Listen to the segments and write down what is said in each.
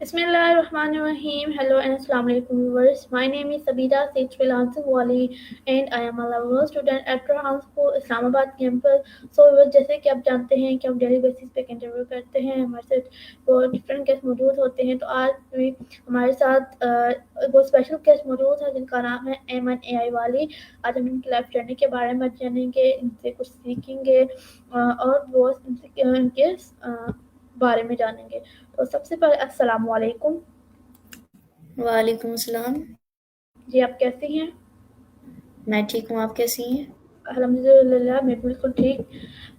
Bismillahirrahmanirrahim. Hello and Assalamu alaikum viewers. My name is Sabita Seth Freelancing Wali and I am a level student at Rahan School Islamabad campus. So viewers, जैसे कि आप जानते हैं कि हम daily basis पे interview करते हैं, हमारे साथ वो डिफरेंट गेस्ट मौजूद होते हैं। तो आज भी हमारे साथ वो स्पेशल गेस्ट मौजूद है जिनका नाम है एमन एआई वाली। आज हम इनकी लाइफ जर्नी के बारे में जानेंगे, इनसे कुछ सीखेंगे और वो इनके बारे में जानेंगे। तो सबसे पहले अस्सलाम वालेकुम। वालेकुम अस्सलाम। जी, आप कैसी हैं? मैं ठीक हूँ, आप कैसी हैं? अल्हम्दुलिल्लाह, मैं बिल्कुल ठीक।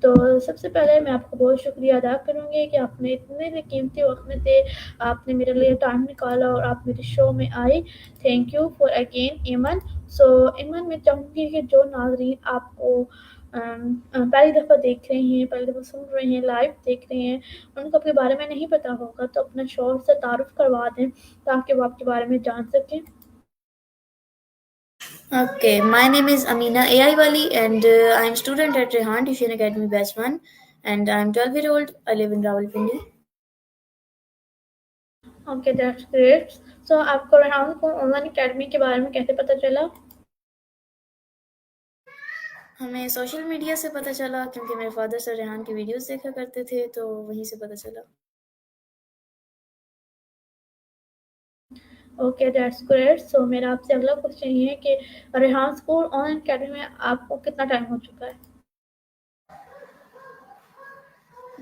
तो सबसे पहले मैं आपका बहुत शुक्रिया अदा करूँगी कि आपने इतने से कीमती वक़्त में से आपने मेरे लिए टाइम निकाला और आप मेरे शो में आई। थैंक यू फॉर अगेन ईमन। सो ईमन, मैं चाहूँगी कि जो नाज़रीन आपको पहली दफ़ा देख रहे हैं, पहली दफ़ा सुन रहे हैं, लाइव देख रहे हैं, उनको आपके बारे में नहीं पता होगा, तो अपना शौर से तारुफ़ करवा दें ताकि वो आपके बारे में जान सकें। Okay, my name is Amina AI Wali and I am student at Rehan Tuition Academy Batch 1 and I am 12-year-old. I live in Rawalpindi. Okay, that's great. So आपको रेहान को ऑनलाइन अकेडमी के बारे में कैसे पता चला? हमें सोशल मीडिया से पता चला क्योंकि मेरे फादर सर रेहान की वीडियोस देखा करते थे तो वहीं से पता चला। Okay, that's great. सो मेरा आपसे अगला क्वेश्चन ये है कि रेहान स्कूल ऑनलाइन अकेडमी में आपको कितना टाइम हो चुका है?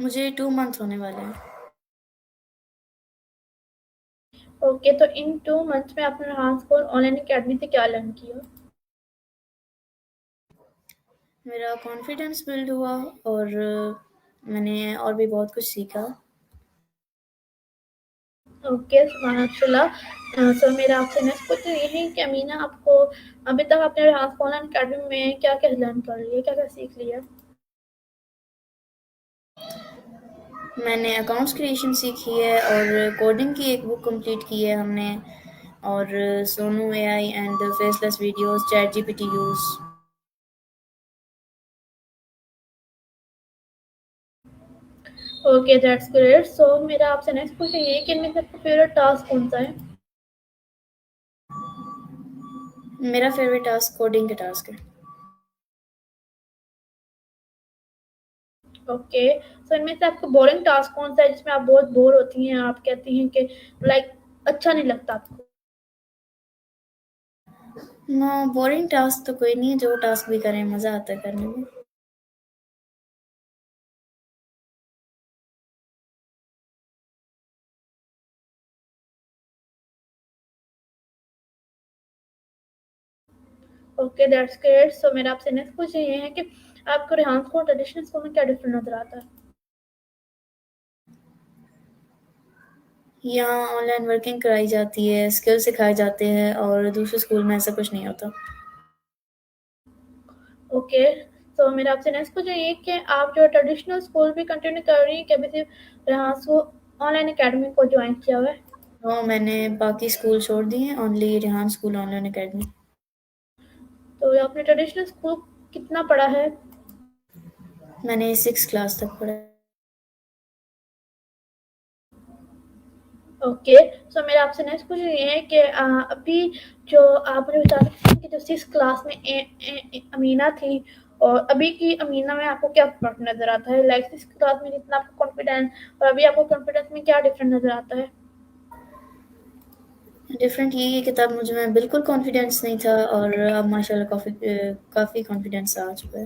मुझे 2 मंथ होने वाले हैं। ओके, तो इन 2 मंथ्स में आपने रेहान स्कूल ऑनलाइन अकेडमी से क्या लर्न किया? मेरा कॉन्फिडेंस बिल्ड हुआ और मैंने और भी बहुत कुछ सीखा। ओके, माशाल्लाह। सो मेरा आपसे नेक्स्ट क्वेश्चन ये है कि अमीना, आपको अभी तक आपने रेहान स्कूल ऑनलाइन अकेडमी में क्या-क्या लर्न कर लिया, क्या-क्या सीख लिया? मैंने अकाउंट्स क्रिएशन सीखी है और कोडिंग की एक बुक कंप्लीट की है हमने और Suno AI and faceless videos, ChatGPT use. Okay, that's great. So मेरा आपसे नेक्स्ट क्वेश्चन ये है कि इनमें से आपका फेवरेट टास्क कौन-सा है? मेरा फेवरेट टास्क कोडिंग का टास्क है। ओके, सो इनमें से आपको बोरिंग टास्क कौन-सा है जिसमें आप बहुत बोर होती हैं, आप कहती हैं कि लाइक अच्छा नहीं लगता आपको? नो, बोरिंग टास्क तो कोई नहीं है, जो टास्क भी करें मज़ा आता है करने में। Okay, that's great. सो मेरा आपसे नेक्स्ट क्वेश्चन ये है कि आपको रेहान स्कूल और ट्रेडिशनल स्कूल में क्या डिफरेंस नज़र आता है? यहाँ ऑनलाइन वर्किंग कराई जाती है, स्किल सिखाए जाते हैं और दूसरे स्कूल में ऐसा कुछ नहीं होता। ओके, सो मेरा आपसे नेक्स्ट क्वेश्चन ये है कि आप जो ट्रेडिशनल स्कूल भी कंटिन्यू कर रही हैं कि अभी सिर्फ रेहान स्कूल ऑनलाइन अकेडमी को ज्वाइन किया हुआ है? तो मैंने बाकी स्कूल छोड़ दिए हैं, only Rehan school online academy. तो आपने ट्रेडिशनल स्कूल कितना पढ़ा है? मैंने 6 क्लास तक पढ़ा है। ओके, सो मेरा आपसे नेक्स्ट क्वेश्चन ये है कि अभी जो आप मुझे बता सकते हैं कि जो 6 क्लास में अमीना थी और अभी की अमीना में आपको क्या फ़र्क नज़र आता है? लाइक 6 क्लास में जितना आपको कॉन्फिडेंस और अभी आपको कॉन्फिडेंस में क्या डिफरेंस नज़र आता है? डिफरेंट यही है कि तब मुझ में बिल्कुल कॉन्फिडेंस नहीं था और अब माशाल्लाह काफ़ी कॉन्फिडेंस आ चुका है।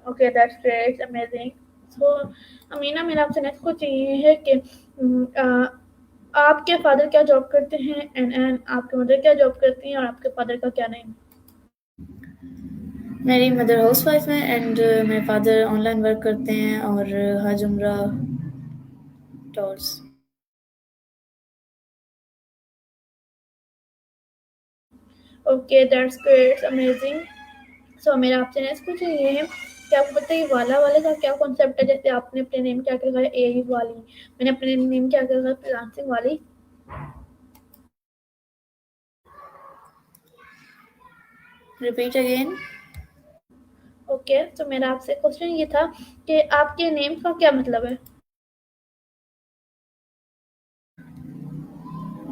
Okay, that's great, amazing. So Amina, मेरा आपसे नेक्स्ट क्वेश्चन ये है कि आपके फादर क्या जॉब करते हैं एंड आपकी मदर क्या जॉब करती हैं और आपके फादर का क्या नेम है? मेरी मदर हाउसवाइफ है एंड मेरे फादर ऑनलाइन वर्क करते हैं और हज उम्रा tours. Okay, that's great, amazing. So मेरा आपसे नेक्स्ट क्वेश्चन ये है कि आपको पता है ये वाला वाले का क्या कॉन्सेप्ट है? जैसे आपने अपने नेम क्या क्या रखा है एआई वाली, मैंने अपने नेम क्या क्या रखा है फ्रीलांसिंग वाली। Repeat again. ओके, तो मेरा आपसे क्वेश्चन ये था कि आपके नेम का क्या मतलब है?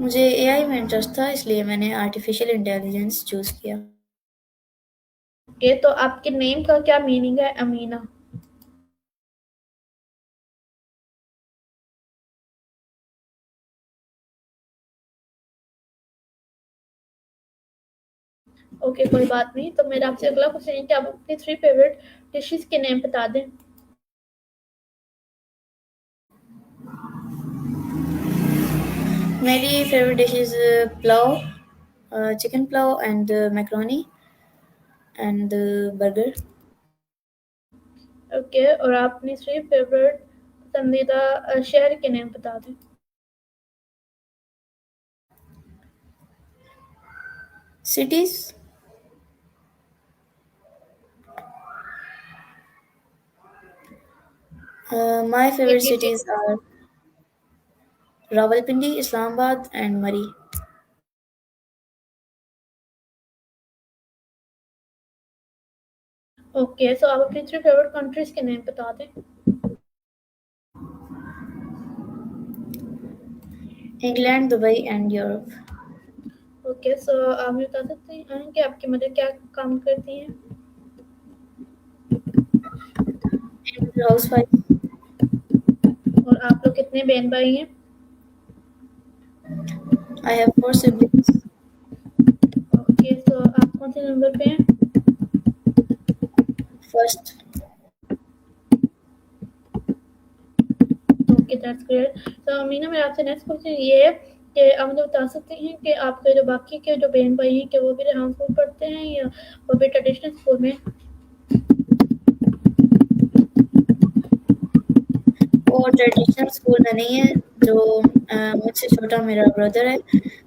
मुझे एआई में इंटरेस्ट था, इसलिए मैंने आर्टिफिशियल इंटेलिजेंस चूज़ किया। ओके, तो आपके नेम का क्या मीनिंग है, अमीना? ओके, कोई बात नहीं। तो मेरा आपसे अगला क्वेश्चन है कि आप अपनी 3 फेवरेट डिशेज़ के नेम बता दें। मेरी favourite dish is pulao, chicken pulao and macaroni and burger. Okay, और आप अपनी 3 फेवरेट पसंदीदा शहर के नेम बता दें। सिटीज़, माय फेवरेट जी, जी। Cities are Rawalpindi, Islamabad and Murree. Okay, so आप अपनी 3 फेवरेट कंट्रीज़ के नेम बता दें। England, Dubai and Europe. Okay, so आप मुझे बता सकते हैं कि आपकी मदर क्या काम करती हैं? हाउसवाइफ। और आप लोग कितने बहन-भाई हैं? I have 4 siblings. Okay, so आप कौन-से नंबर पे हैं? फर्स्ट। Okay, that's great. तो मीना, मेरा आपसे नेक्स्ट क्वेश्चन ये है कि आप मुझे बता सकते हैं कि आपके जो बाकी के जो बहन-भाई हैं, क्या वो भी रेहान स्कूल पढ़ते हैं या वो भी ट्रेडिशनल स्कूल में? वो ट्रेडिशनल स्कूल में नहीं है। जो मुझसे छोटा मेरा ब्रदर है,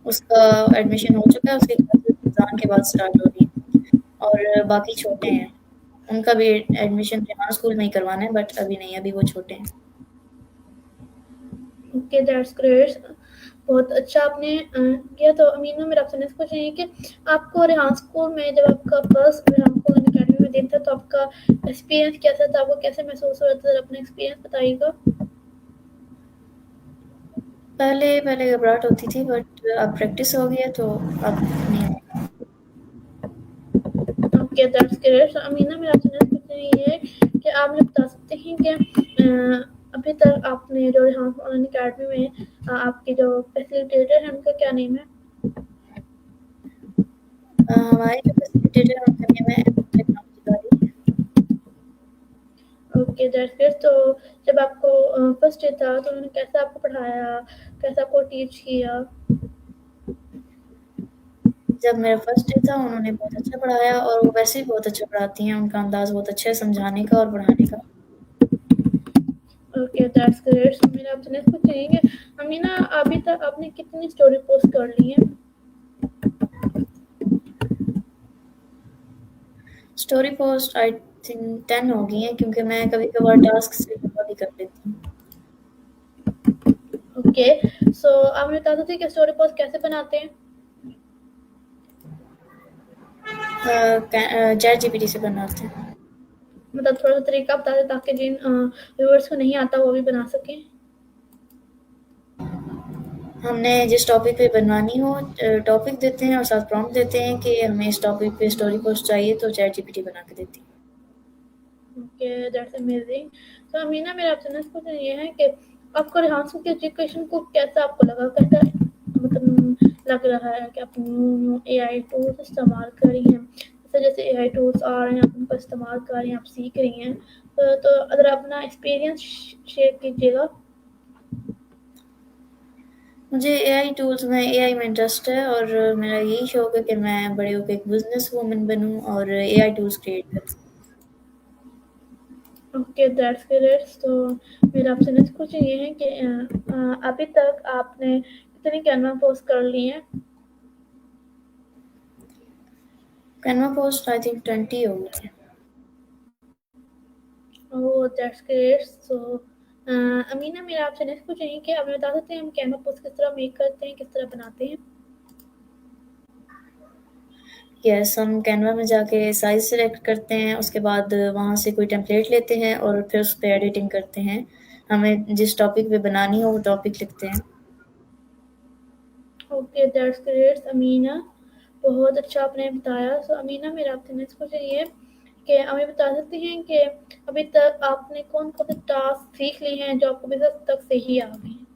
उसका एडमिशन हो चुका है, उसकी क्लासेस रमज़ान के बाद स्टार्ट हो रही हैं और बाकी छोटे हैं। उनका भी एडमिशन रेहान स्कूल में ही करवाना है, बट अभी नहीं, अभी वो छोटे हैं। Okay, that's great. बहुत अच्छा आपने किया। तो अमीना, मेरा आपसे नेक्स्ट क्वेश्चन ये है कि आपको रेहान स्कूल में जब आपका फर्स्ट रेहान स्कूल अकेडमी में दिन था, तो आपका एक्सपीरियंस कैसा था? आपको कैसे महसूस हो रहा था? ज़रा अपना एक्सपीरियंस बताइएगा। पहले घबराहट होती थी, बट अब प्रैक्टिस हो गई है तो अब नहीं होता। Okay, that's great. तो अमीना, मेरा आपसे नेक्स्ट क्वेश्चन ये है कि आप मुझे बता सकते हैं कि अभी तक आपने जो रेहान ऑनलाइन अकेडमी में आपके जो फैसिलिटेटर हैं, उनका क्या नेम है? हमारे जो फैसिलिटेटर हैं उनका नेम है टेक्नोलॉजी। Okay, that's great. तो जब आपको फर्स्ट डे था, तो उन्होंने कैसा आपको पढ़ाया? कैसा आपको टीच किया? जब मेरा फर्स्ट डे था उन्होंने बहुत अच्छा पढ़ाया और वो वैसे भी बहुत अच्छा पढ़ाती हैं, उनका अंदाज़ बहुत अच्छा है समझाने का और पढ़ाने का। Okay, that's great. सो मेरा आपसे नेक्स्ट क्वेश्चन ये है कि अमीना, अभी तक आपने कितनी स्टोरी पोस्ट कर ली हैं? स्टोरी पोस्ट आई थिंक 10 हो गई हैं, क्योंकि मैं कभी-कभार टास्क से ज़्यादा भी कर लेती हूँ। ओके, सो आप मुझे बता सकते हैं कि स्टोरी पोस्ट कैसे बनाते हैं? चैट जीपीटी से बनाते हैं। मतलब थोड़ा-सा तरीका बता दें ताकि जिन व्यूअर्स को नहीं आता वो भी बना सकें। हमने जिस टॉपिक पे बनवानी हो, टॉपिक देते हैं और साथ प्रॉम्प्ट देते हैं कि हमें इस टॉपिक पे स्टोरी पोस्ट चाहिए, तो चैट जीपीटी बना के देती है। Okay, that's amazing. तो अमीना, मेरा आपसे नेक्स्ट क्वेश्चन ये है कि आपको रिहांसू की एजुकेशन को कैसा आपको लगा? कैसा मतलब लग रहा है कि आप न्यू एआई टूल्स इस्तेमाल कर रही हैं? जैसे एआई टूल्स आ रहे हैं, आप उनका इस्तेमाल कर रही हैं, आप सीख रही हैं। तो अगर आप अपना एक्सपीरियंस शेयर कीजिएगा। मुझे एआई में इंटरेस्ट है और मेरा यही शौक है कि मैं बड़े होकर एक बिजनेस वूमन बनूं और एआई टूल्स क्रिएट करूं। Okay, that's great. तो मेरा आपसे नेक्स्ट क्वेश्चन ये है कि अभी तक आपने कितनी कैनवा पोस्ट कर ली हैं? कैनवा पोस्ट आई थिंक 20 हो गई है। ओह, दैट्स ग्रेट। सो अमीना, मेरा आपसे नेक्स्ट क्वेश्चन ये है कि आप हमें बता सकते हैं हम कैनवा पोस्ट किस तरह मेक करते हैं, किस तरह बनाते हैं? यस, हम कैनवा में जाके साइज़ सेलेक्ट करते हैं, उसके बाद वहाँ से कोई टेम्पलेट लेते हैं और फिर उस पे एडिटिंग करते हैं। हमें जिस टॉपिक पे बनानी हो वो टॉपिक लिखते हैं। Okay, that's great Amina. बहुत अच्छा आपने बताया। सो अमीना, मेरा आपसे नेक्स्ट क्वेश्चन ये है कि हमें बता सकती हैं कि अभी तक आपने कौन-कौन से टास्क सीख लिए हैं जो आपको अभी तक सही आ गए हैं?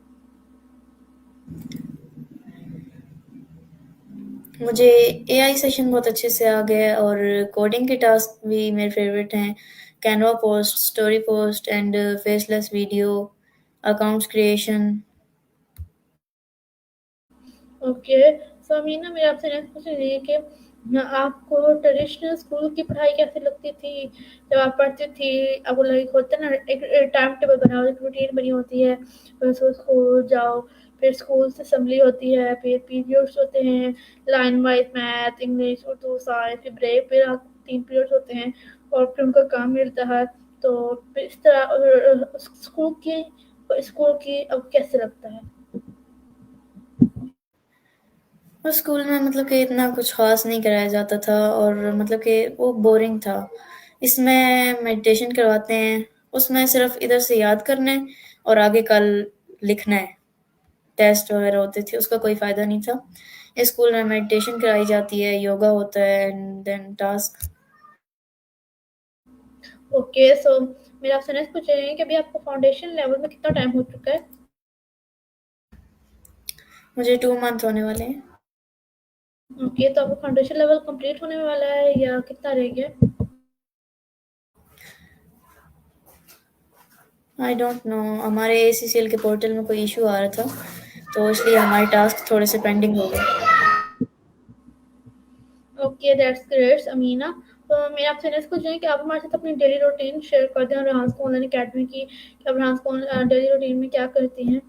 मुझे एआई सेशन बहुत अच्छे से आ गया है और कोडिंग के टास्क भी मेरे फेवरेट हैं। Canva post, story post and faceless video, accounts creation. Okay, so Amina, मेरा आपसे नेक्स्ट क्वेश्चन ये है कि आपको ट्रेडिशनल स्कूल की पढ़ाई कैसी लगती थी? जब आप पढ़ती थी, आपको लाइक होता है ना, एक टाइम टेबल बना हो, एक रूटीन बनी होती है, फिर उसको स्कूल जाओ, फिर स्कूल से असेंबली होती है, फिर पीरियड्स होते हैं, line wise math, English, Urdu, science, फिर ब्रेक, फिर आप 3 पीरियड्स होते हैं और फिर उनका काम मिलता है। तो फिर इस तरह स्कूल की अब कैसे लगता है? और स्कूल में मतलब कि इतना कुछ ख़ास नहीं कराया जाता था और मतलब कि वो बोरिंग था। इसमें मेडिटेशन करवाते हैं, उसमें सिर्फ़ इधर से याद करना है और आगे कल लिखना है। टेस्ट वगैरह होते थे, उसका कोई फ़ायदा नहीं था। इस स्कूल में मेडिटेशन कराई जाती है, योगा होता है एंड देन टास्क। ओके, सो मेरा आपसे नेक्स्ट क्वेश्चन है कि अभी आपको फाउंडेशन लेवल में कितना टाइम हो चुका है? मुझे 2 मंथ होने वाले हैं। ओके, तो आपका फाउंडेशन लेवल कंप्लीट होने वाला है या कितना रह गया? आई डोंट नो, हमारे एसीसीएल के पोर्टल में कोई इश्यू आ रहा था, तो इसलिए हमारे टास्क थोड़े से पेंडिंग हो गए। Okay, that's great Amina. तो मेरा आपसे नेक्स्ट क्वेश्चन है कि आप हमारे साथ अपनी डेली रूटीन शेयर कर दें रेहान स्कूल ऑनलाइन अकेडमी की, कि आप रेहान स्कूल डेली रूटीन में क्या करती हैं?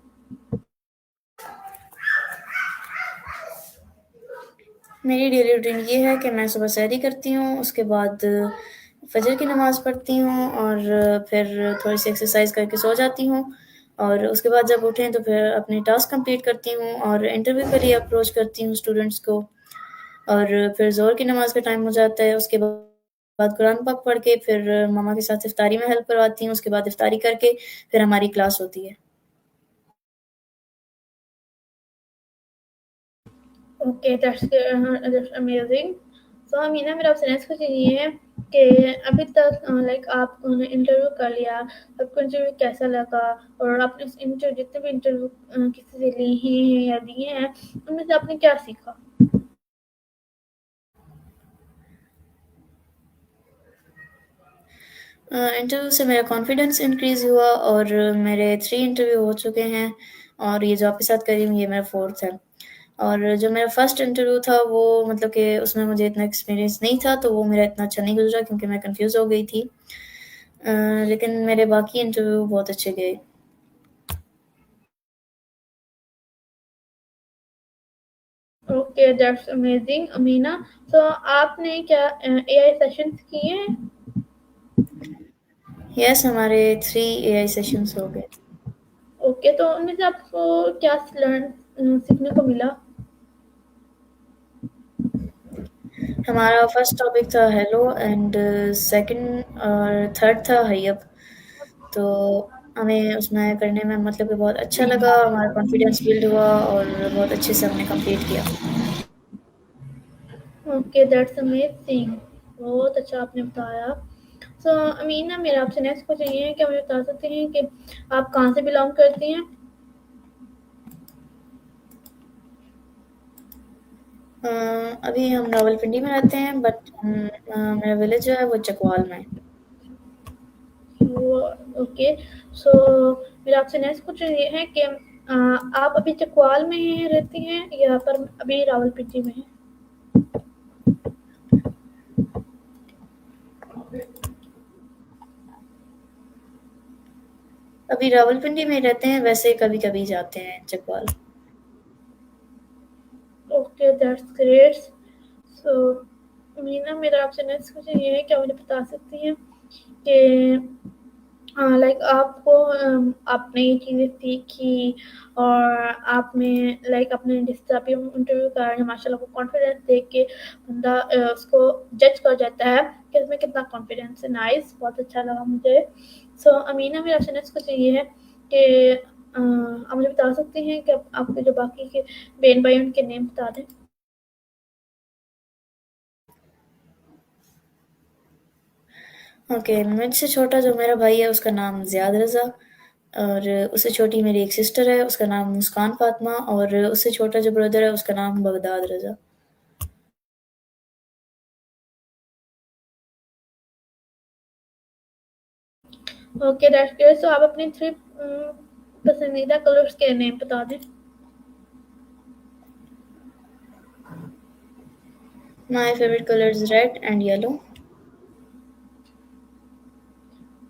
मेरी डेली रूटीन ये है कि मैं सुबह सहरी करती हूँ, उसके बाद फ़जर की नमाज़ पढ़ती हूँ और फिर थोड़ी-सी एक्सरसाइज़ करके सो जाती हूँ और उसके बाद जब उठें तो फिर अपने टास्क कंप्लीट करती हूँ और इंटरव्यू के लिए अप्रोच करती हूँ स्टूडेंट्स को और फिर ज़ोहर की नमाज़ का टाइम हो जाता है, उसके बाद कुरान पाक पढ़ के फिर मम्मा के साथ इफ्तारी में हेल्प करवाती हूँ, उसके बाद इफ्तारी करके फिर हमारी क्लास होती है। Okay, that's amazing. So Amina, मेरा आपसे नेक्स्ट क्वेश्चन ये है कि अभी तक लाइक आपने इंटरव्यू कर लिया, आपको इंटरव्यू कैसा लगा? और आपने उस इंटरव्यू जितने भी इंटरव्यू किसी से लिए हैं या दिए हैं, उनमें से आपने क्या सीखा? इंटरव्यू से मेरा कॉन्फिडेंस इंक्रीज़ हुआ और मेरे 3 इंटरव्यू हो चुके हैं और ये जो आपके साथ कर रही हूँ ये मेरा 4th है। और जो मेरा फर्स्ट इंटरव्यू था वो मतलब कि उसमें मुझे इतना एक्सपीरियंस नहीं था, तो वो मेरा इतना अच्छा नहीं गुज़रा क्योंकि मैं कन्फ्यूज़ हो गई थी। लेकिन मेरे बाकी इंटरव्यू बहुत अच्छे गए। Okay, that's amazing Amina. तो आपने क्या एआई सेशंस किए हैं? यस, हमारे 3 एआई सेशंस हो गए। ओके, तो उनमें से आपको क्या सीखने को मिला? हमारा फर्स्ट टॉपिक था हेलो एंड सेकंड और थर्ड था हाई अप। तो हमें उसमें करने में मतलब कि बहुत अच्छा लगा, हमारा कॉन्फिडेंस बिल्ड हुआ और बहुत अच्छे से हमने कंप्लीट किया। Okay, that's amazing. बहुत अच्छा आपने बताया। सो अमीना, मेरा आपसे नेक्स्ट क्वेश्चन ये है कि मुझे बता सकते हैं कि आप कहाँ से बिलोंग करती हैं? अ, अभी हम रावलपिंडी में रहते हैं बट मेरा विलेज जो है वो चकवाल में है। वो ओके, सो मेरा आपसे नेक्स्ट क्वेश्चन ये है कि आप अभी चकवाल में ही रहती हैं या पर अभी रावलपिंडी में हैं? अभी रावलपिंडी में रहते हैं, वैसे कभी-कभी जाते हैं Chakwal. Okay, that's great. So Meena, मेरा आपसे नेक्स्ट क्वेश्चन ये है, क्या मुझे बता सकती हैं कि लाइक आपको आपने ये चीज़ें सीखी और आपने लाइक आपने जिस तरह भी इंटरव्यू करा है, माशाल्लाह वो कॉन्फिडेंस देख के बंदा उसको जज कर जाता है कि इसमें कितना कॉन्फिडेंस है। नाइस, बहुत अच्छा लगा मुझे। सो अमीना, मेरा आपसे नेक्स्ट क्वेश्चन ये है कि आप मुझे बता बता सकती हैं कि आपके जो बाकी के बहन भाई उनके नेम बता दें? ओके, मुझसे छोटा जो मेरा भाई है उसका नाम ज़ियाद रज़ा, और उससे छोटी मेरी एक सिस्टर है, उसका नाम मुस्कान फ़ातिमा, और उससे छोटा जो ब्रदर है उसका नाम Baghdad Raza. Okay, that's great. So आप अपनी 3 पसंदीदा कलर्स के नेम बता दें? My favourite colour is red and yellow.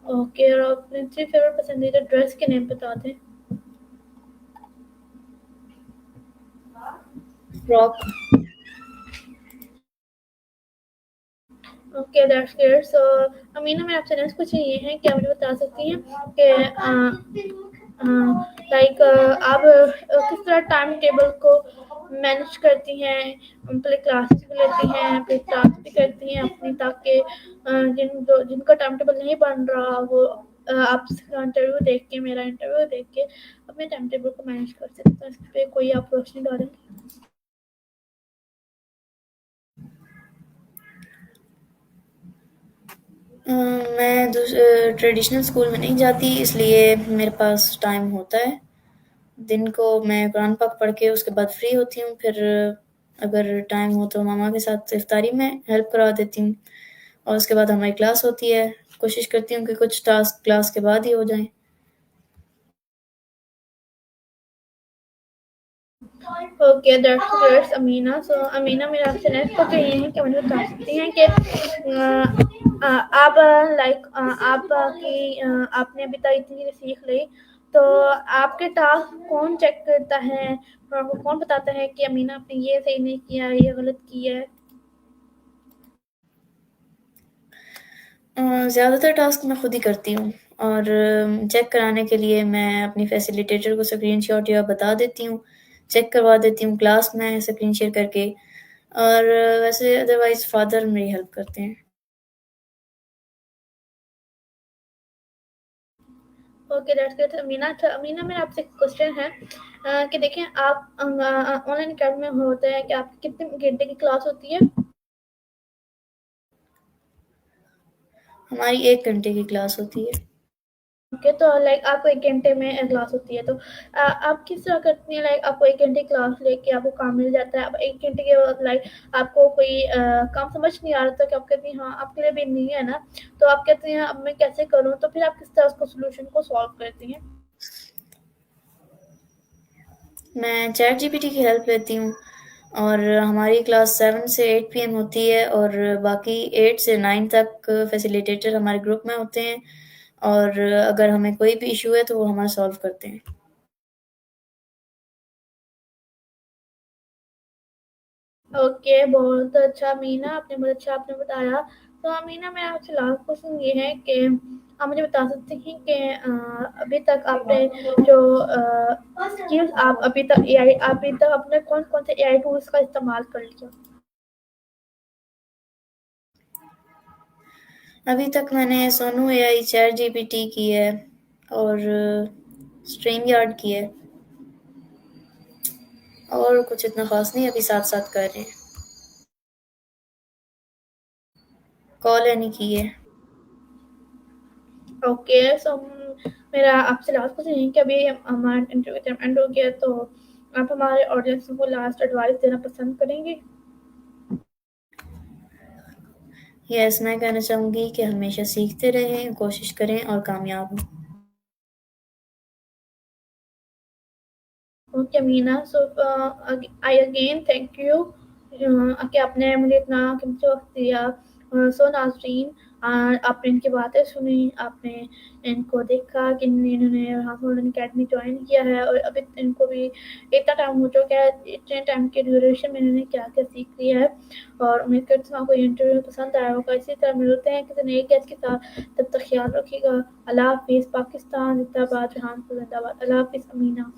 Okay, और अपने 3 फेवरेट पसंदीदा ड्रेस के नेम बता दें? Frock. Okay, that's great. So Amina, मेरा आपसे नेक्स्ट क्वेश्चन ये है कि आप मुझे बता सकती हैं कि लाइक आप किस तरह टाइम टेबल को मैनेज करती हैं? पहले क्लासेस भी लेती हैं, फिर क्लास भी करती हैं अपनी, ताकि जिनका टाइम टेबल नहीं बन रहा वो आपका इंटरव्यू देख के, मेरा इंटरव्यू देख के अपने टाइम टेबल को मैनेज कर सकते हैं। इस पे कोई आप रोशनी डालें? मैं ट्रेडिशनल स्कूल में नहीं जाती, इसलिए मेरे पास टाइम होता है। दिन को मैं कुरान पाक पढ़ के उसके बाद फ्री होती हूँ, फिर अगर टाइम हो तो मामा के साथ इफ्तारी में हेल्प करवा देती हूँ, और उसके बाद हमारी क्लास होती है। कोशिश करती हूँ कि कुछ टास्क क्लास के बाद ही हो जाएं। Okay, that's great Amina. So Amina, मेरा आपसे नेक्स्ट क्वेश्चन ये है कि मुझे बता सकती हैं कि आप लाइक आपने अभी तक इतनी चीज़ें सीख ली, तो आपके टास्क कौन चेक करता है और आपको कौन बताता है कि अमीना आपने ये सही नहीं किया, ये गलत किया है? ज़्यादातर टास्क मैं खुद ही करती हूँ, और चेक कराने के लिए मैं अपनी फैसिलिटेटर को स्क्रीनशॉट या बता देती हूँ, चेक करवा देती हूँ क्लास में स्क्रीन शेयर करके, और वैसे अदरवाइज़ फ़ादर मेरी हेल्प करते हैं। Okay, that's great Amina. अच्छा अमीना, मेरा आपसे क्वेश्चन है कि देखिए आप ऑनलाइन अकेडमी में होता है कि आपकी कितने घंटे की क्लास होती है? हमारी 1 घंटे की क्लास होती है। ओके, तो लाइक आपको 1 घंटे में क्लास होती है, तो आप किस तरह करती हैं? लाइक आपको 1 घंटे क्लास लेके आपको काम मिल जाता है, अब 1 घंटे के बाद लाइक आपको कोई काम समझ नहीं आ रहा था कि आप कहती हैं हाँ, आपके लिए भी नहीं है ना, तो आप कहती हैं अब मैं कैसे करूँ? तो फिर आप किस तरह उसको सॉल्यूशन को सॉल्व करती हैं? मैं चैट जीपीटी की हेल्प लेती हूँ, और हमारी क्लास 7 से 8 पीएम होती है, और बाकी 8 से 9 तक फैसिलिटेटर हमारे ग्रुप में होते हैं, और अगर हमें कोई भी इशू है तो वो हमारा सॉल्व करते हैं। ओके, बहुत अच्छा अमीना, आपने बहुत अच्छा आपने बताया। तो अमीना, मेरा आपसे लास्ट क्वेश्चन ये है कि आप मुझे बता सकते हैं कि अभी तक आपने जो स्किल्स आप अभी तक एआई अभी तक आपने कौन-कौन से एआई टूल्स का इस्तेमाल कर लिया? अभी तक मैंने सोनू एआई, चैट जीपीटी की है, और स्ट्रीम यार्ड की है, और कुछ इतना खास नहीं, अभी साथ-साथ कर रहे हैं। कॉल एनी की है। ओके, सो मेरा आपसे लास्ट क्वेश्चन है कि अभी हमारा इंटरव्यू का टाइम एंड हो गया, तो आप हमारे ऑडियंस को लास्ट एडवाइस देना पसंद करेंगे? यस, मैं कहना चाहूँगी कि हमेशा सीखते रहें, कोशिश करें और कामयाब हों। Okay Meena, so I again thank you कि आपने मुझे इतना कीमती वक्त दिया। सो नाज़रीन, आपने इनकी बातें सुनी, आपने इनको देखा कि इन्होंने यहाँ गोल्डन अकेडमी ज्वाइन किया है, और अभी इनको भी इतना टाइम हो चुका है, इतने टाइम के ड्यूरेशन में इन्होंने क्या क्या सीख लिया है। और उम्मीद करती हूँ आपको ये इंटरव्यू पसंद आया होगा। इसी तरह मिलते हैं किसी नए गेस्ट के साथ, तब तक ख्याल रखिएगा। अल्लाह हाफिज़। पाकिस्तान जिंदाबाद, जहान जिंदाबाद। अल्लाह हाफिज़ अमीना।